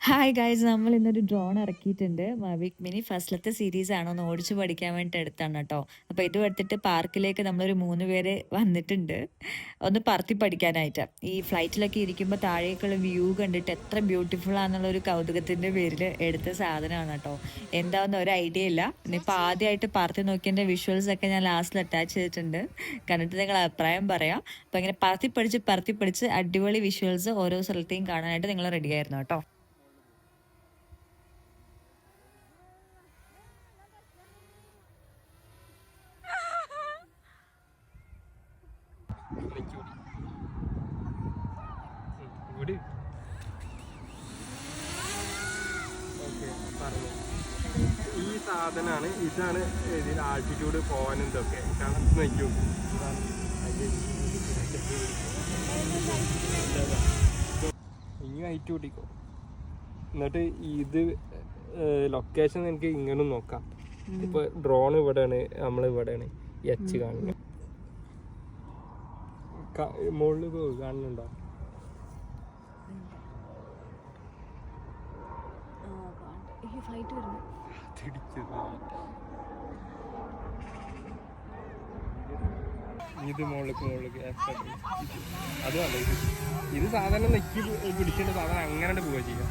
Hi guys, നമ്മൾ ഇന്നൊരു drone ഇറക്കിയിട്ടുണ്ട്. മവിക് മിനി ഫസ്റ്റിലത്തെ സീരീസ് ആണ്, ഒന്ന് ഓടിച്ചു പഠിക്കാൻ വേണ്ടിയിട്ട് എടുത്താണ് കേട്ടോ. അപ്പോൾ ഇതും എടുത്തിട്ട് പാർക്കിലേക്ക് നമ്മളൊരു 3 പേര് വന്നിട്ടുണ്ട്, ഒന്ന് പറത്തി പഠിക്കാനായിട്ട്. ഈ ഫ്ലൈറ്റിലൊക്കെ ഇരിക്കുമ്പോൾ താഴേക്കുള്ള വ്യൂ കണ്ടിട്ട് എത്ര ബ്യൂട്ടിഫുൾ ആണെന്നുള്ള ഒരു കൗതുകത്തിൻ്റെ പേരിൽ എടുത്ത സാധനമാണ് കേട്ടോ. എന്താണെന്ന് ഒരു ഐഡിയ ഇല്ല. ഇനിയിപ്പോൾ ആദ്യമായിട്ട് പറത്തി നോക്കിയതിൻ്റെ വിഷ്വൽസ് ഒക്കെ ഞാൻ ലാസ്റ്റിൽ അറ്റാച്ച് ചെയ്തിട്ടുണ്ട്, കണ്ടിട്ട് നിങ്ങൾ അഭിപ്രായം പറയാം. അപ്പോൾ ഇങ്ങനെ പറത്തി പഠിച്ച് അടിപൊളി വിഷ്വൽസ് ഓരോ സ്ഥലത്തെയും കാണാനായിട്ട് നിങ്ങൾ റെഡി ആയിരുന്നു കേട്ടോ. ഈ സാധനമാണ്, ഇതാണ് ഇതിൽ ആൾട്ടിറ്റ്യൂഡ് പോകാൻ ഇതൊക്കെ നോക്കും. ഇനി ഹൈറ്റ് കൂട്ടിക്കോ. എന്നിട്ട് ഇത് ലൊക്കേഷൻ എനിക്ക് ഇങ്ങനെ നോക്കാം. ഇപ്പൊ ഡ്രോൺ ഇവിടെയാണ്, നമ്മൾ ഇവിടെയാണ് എച്ച് കാണുന്നത്. മുകളിൽ കാണുന്നുണ്ടോ? ഇത് മുകളിലേക്ക് അത് അല്ല, ഇത് സാധാരണ നെക്കി പിടിച്ചിട്ട് സാധാരണ അങ്ങനെ പോവുക ചെയ്യാം.